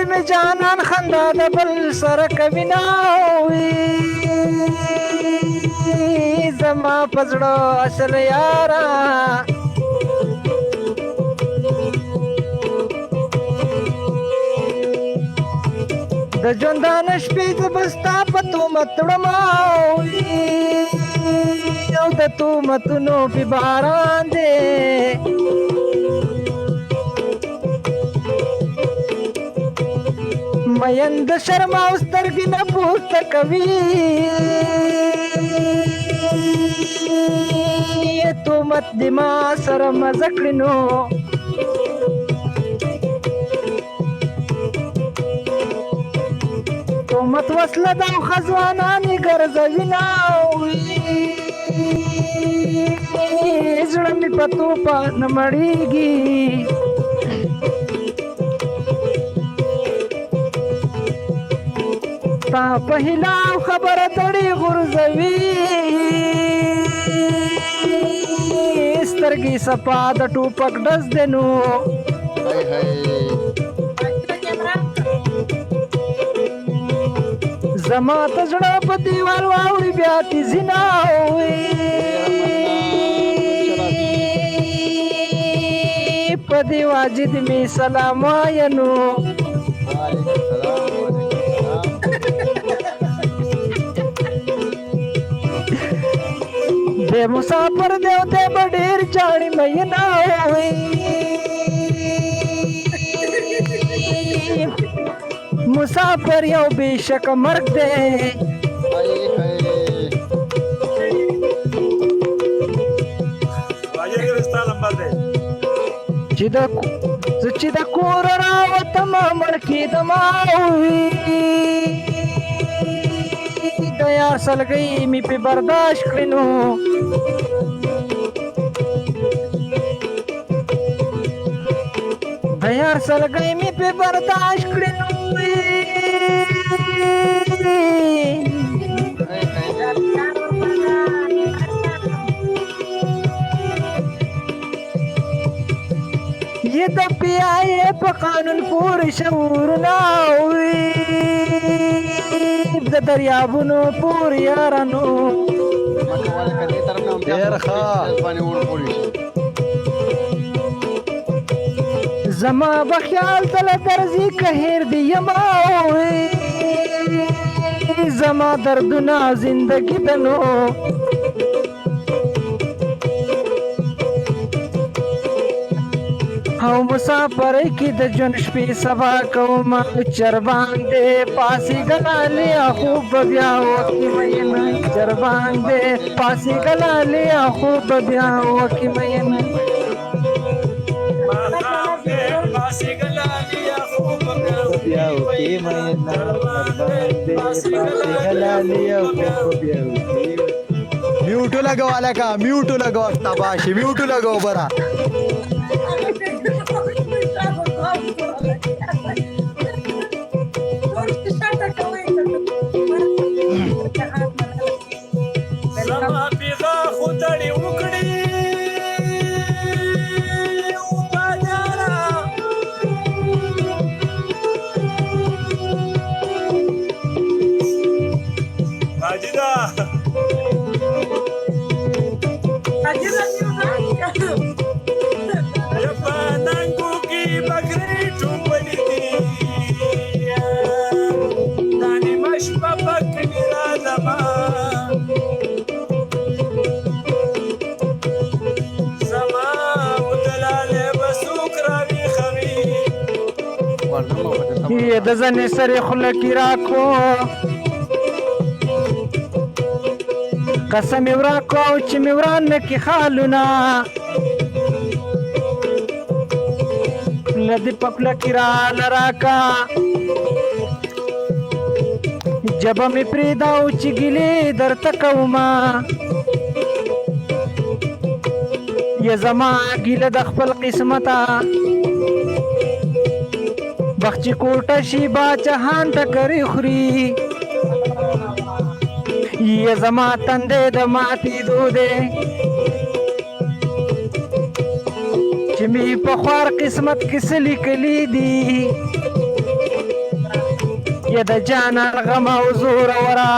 می جانان خندا د بل سره کوي ناوي زما پزړه اصل یارا د ژوندانه شپې زه به ستا په تهمت وړم او د تهمتونو پې باران دی مین د شرم او سترګې نه پورته کوي تهمت دې ما سره مزه کړي نو تهمت وسله ده او ښځوانانې ګرځوي ناوي زړه مې په توپه نه مړېږي ستا په هیله او خبره دړې غورځوي سترګې صفا د ټوپک ډز دی نو زما ته زړه په دیوال واوړي بیا تیزي نه وي په دې واجد مې سلام وایه نو دی مسافر دی او دی به ډېر جاړي مینا وي مسافر یو بېشکه مرګ دی چې د کور راوتمه مړ کېدمه د یار سلګۍ مې پې برداشت کړې نو د یار سلګۍ مې پې برداشت کړې نو یہ د پیایې په قانون پورې شعورونه وي د دریابونو پورې یارانو زما به خیال تله درځي که هېر دې یمه زما دردونه زندګي ده نو او مسافرۍ کې د ژوند شپې سبا کومه چربان دی پاسېږله خوب به بیا وکړي مینه چربان دی پاسېږله خوب به بیا وکړي مینه म्यूटू लगाओ अलका म्यूटू लगाओ तबाशी म्यूटू लगाओ बरा ये د زنې سرې خوله کې راکو قسم یې وراکو چې مې وران نه کې خالونه له دې په خوله کې راله راکه جبه مې پرېږده او چې ګیلې درته کومه یې زما ګیله د خپل قسمته وخت چې کوټه شي باچهان ټکرې خوري یې زما تندی د ماتېدو دی چې مې په خوار قسمت کې څه لیکلي دي یا د جانان غم او زور ورا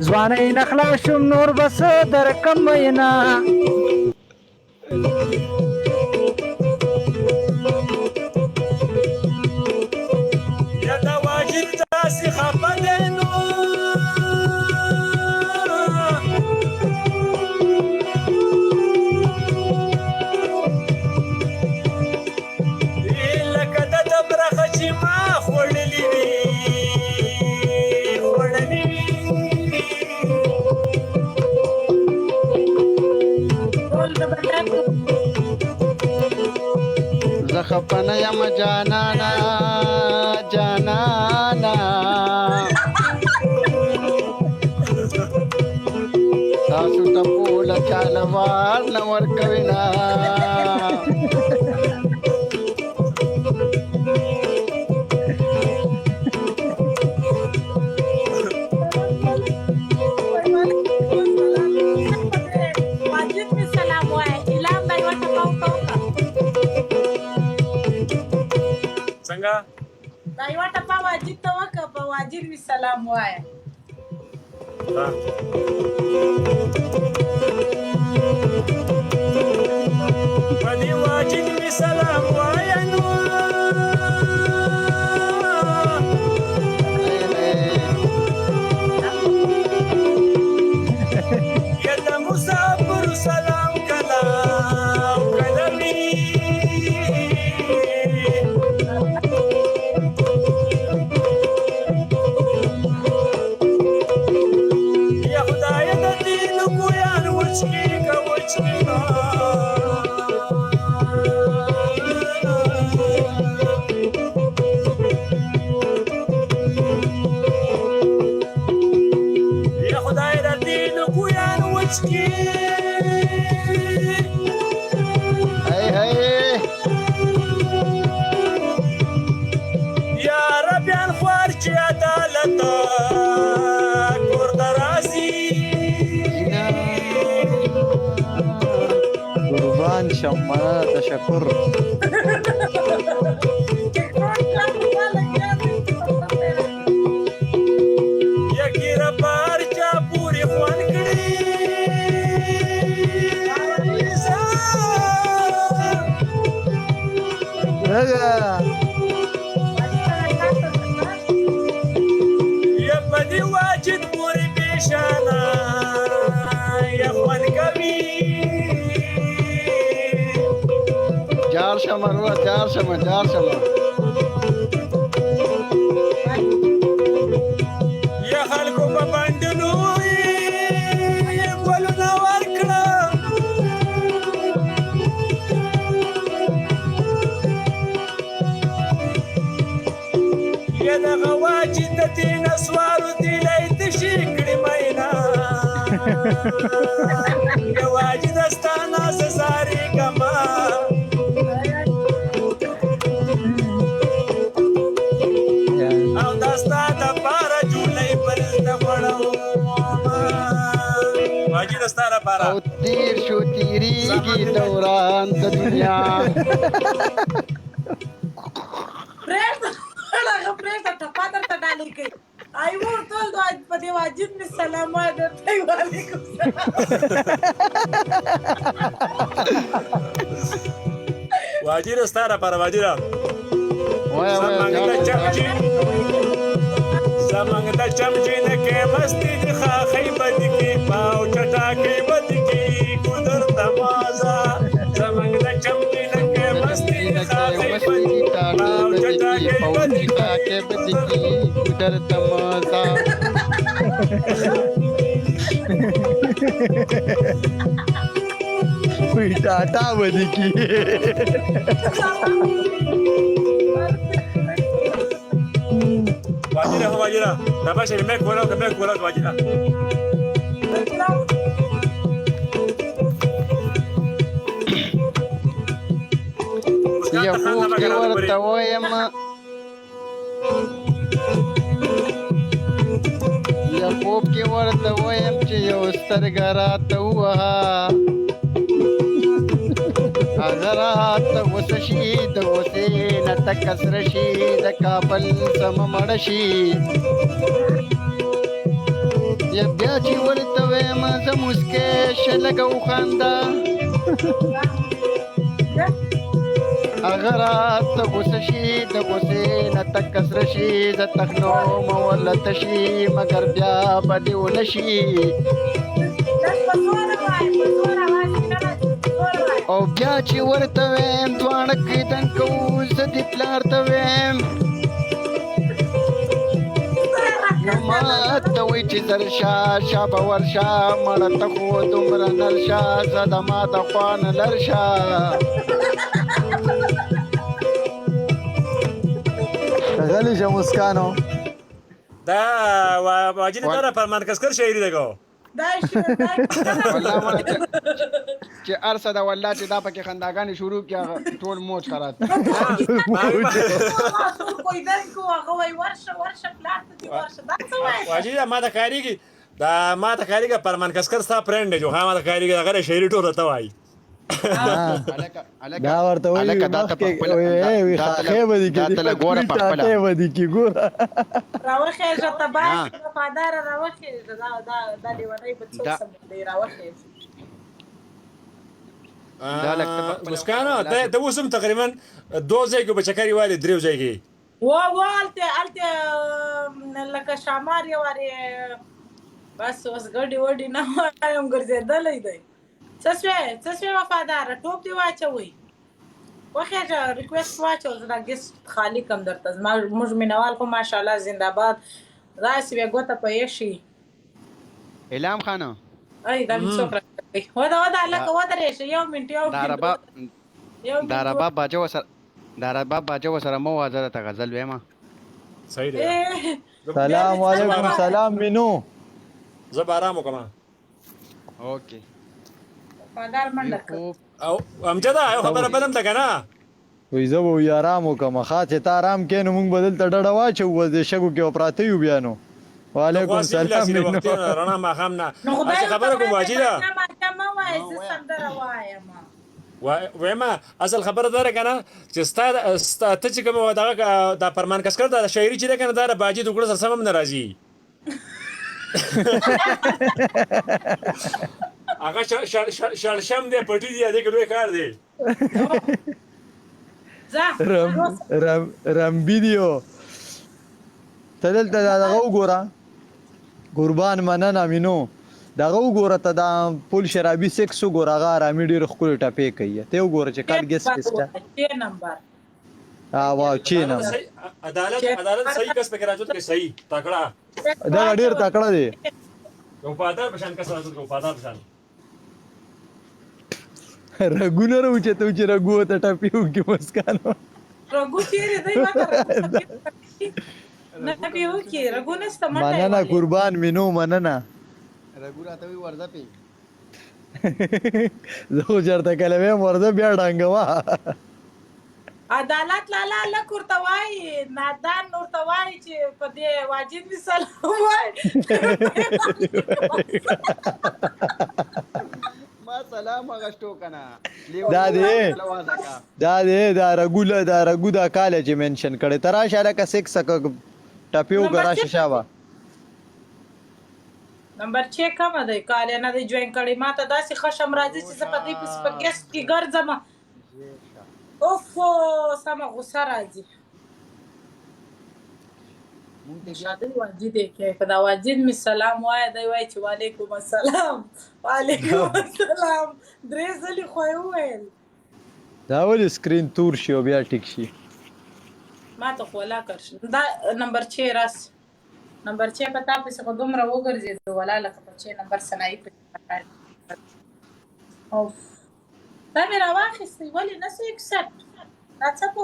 ځوانۍ نخلا شم نور بس در کم مینا یا د واجد داسې خفه دی نو لکه د دبرخه چې ما خوړلې وي زه خفه نه یم جانانا جانانا تاسو ته پوله چاله وار نه ورکوي نه څنګه دا یو ټپه واجب ته وکړه په واجب می سلام وایه په دې واجب می سلام وایه نو یا د مسافر سلام کلام کلمي یا خدای د دین ګویان وچکی کا وچکی یا خدای د دین ګویان وچکی هی هی یا ربیان خوار چې عدالت کور ته راځي قربان شم تشکر یا ګیره بار چا پورې خوان کړي یا په دې واجد پورې پیشانه یا خوان کوي جار شمه روه جار شمه جار شمه یا خلکو په بندونو یې ګلونه ورکړه یا دغه واجد د دې نسوارو دیلی تشي کړي مینا یا واجد ستا نازه زارېږمه او دا ستا دپاره جولۍ پر زده غوړومه واجد ستا لپاره او تیر شو تیریږي دوران د دنیا پرېږده هغه پرېږده ټپه درته ډالۍ کوي ای ورته ویل په دې واجب مې سلام وایه درته یې وعلیکم سلام واجد ستا لپاره واجده وایه وایه جار زمانګ د چمچین کې مستی د خاخې بد کې پاو چټاکې بد کې ګودر تمازا زمانګ د چمچین کې مستی د خاخې بد کې پاو چټاکې بد کې ګودر تمازا وی ټاټا ودی کی واجده هو واجده دا باشه مې کولاو واجده یا خوب کې ورته وایم یا خوب کې ورته وایم چې یو سترګه راته ووهه اغرات د غوسه شي د غوسې نه تک سره شي د کابل سم مړ شي بیا چې ورته وایم زه مسکې شه لږه وخانده اغرات د غوسه شي د غوسې نه تک سره شي زه تخنوم ولته شي مګر بیا به دې ونه شي او بیا چې ورته وایم دواړه کیدن کوو زه دې پلار ته وایم ما ته وایي چې درشه شا به ورشه مړه ته خو دومره نرشه زه د ما د خوا نه لرشه غلی شه مسکانو دا واجد داره فرمان کسکر شاعری دگو والله مړه چې ارسه ده والله چې دا پکې خنداګانې شروع کړي ټول موج خراب واجد ما ته کاریږي دا ما ته کاریږي فرمان کسکر ستا فرند دی جو ما ته کاریږي هغه شاعری ټول ته وایي دا ورته وایي وي خاخې ودی کې دا ګوره په خپل ودی کې ګوره راوخه ژته باش وفادار راوخه دا لیونی په څو سم دی راوخه مسکانو ته وسم تقریبا 2 ځای کې بچکاری والي 3 ځای کې والته لکه شامار یو وری بس اوس ګډي وډي نه وایم ګرځېدلې دی څه وفادار ټوپ دی واچوي وخه ریکوست واچو دا ګست خالی کم درته موږ مینوال خو ماشاءالله زنده‌باد راسي به ګوته پې شي الهام خانو ای دا څو کړی ودا لکه ودرې شي یو منټ دا رباب باجو سره مو واځه ته غزل وېما صحیح دی سلام علیکم سلام مینو زه آرام وکم اوکې وفادار منډه او امجد یو خبره بلم ده کنه وې زه به وي آرام وکم خاصه ته آرام کینو موږ بدل ته ډډه واچو و دې شګو کې پراته یو بیانو وعلیکم سلام مینو رڼا ما خام نه اصل خبره کوم واجیدا وېما اصل خبره ده کنه چې ستا ته چې کوم دا فرمان کسکر دا شاعري چې کنه دا باجی د ګړو سره سم ناراضي هغه شړشم دی پټی دی دغه لوی کار دی رم ویډیو تدلته دغه وګوره قربان مننه مینو دغه وګوره ته دا پول شرابي سیکس وګوره هغه رامي ډېر ښکلې ټپې کوي ته وګوره چې کار ګس پسته نمبر واو چی نمبر عدالت صحیح کس پکې راځي ته صحیح تکړه دا ډېر تکړه دی وفادار بشان کس راځي وفادار بشان رګونه راوچته چې رګو ته ټپې وکي مسکانو رګو چیرې دی نه پیو کې رګو نسته مننه قربان مینو مننه رګو راته وی ورځه پی زه خو چېرته کله ویم ورځه بیا ډانګوا عدالت لالا لکورته وایي نادان نورته وایي چې په دې واجد می سلام وایي ما سلام غشتو کنه دا رګو دا کالج منشن کړي ترا اشاره کا سیک سک ټپیو غرا شابه نمبر 6 کوم دی کال نه دی جوین کړي ما ته داسې خشم راځي چې په دې پس په ګس کې ګرځم اوف سما غوسه راځي شادي واجد کې په دا واجد می سلام وای دی وای چې وعلیکم السلام وعلیکم السلام درې ځلې خو ویل دا ول سکرین تور شي او بیا ټیک شي ما ته خو لا کرش دا نمبر 6 راس نمبر 6 پتا په څه دومره وګرځي ولا لکه په 6 نمبر سنای په اوف دا مې راواخیستې ولې نه سو اکسپټ دا څه په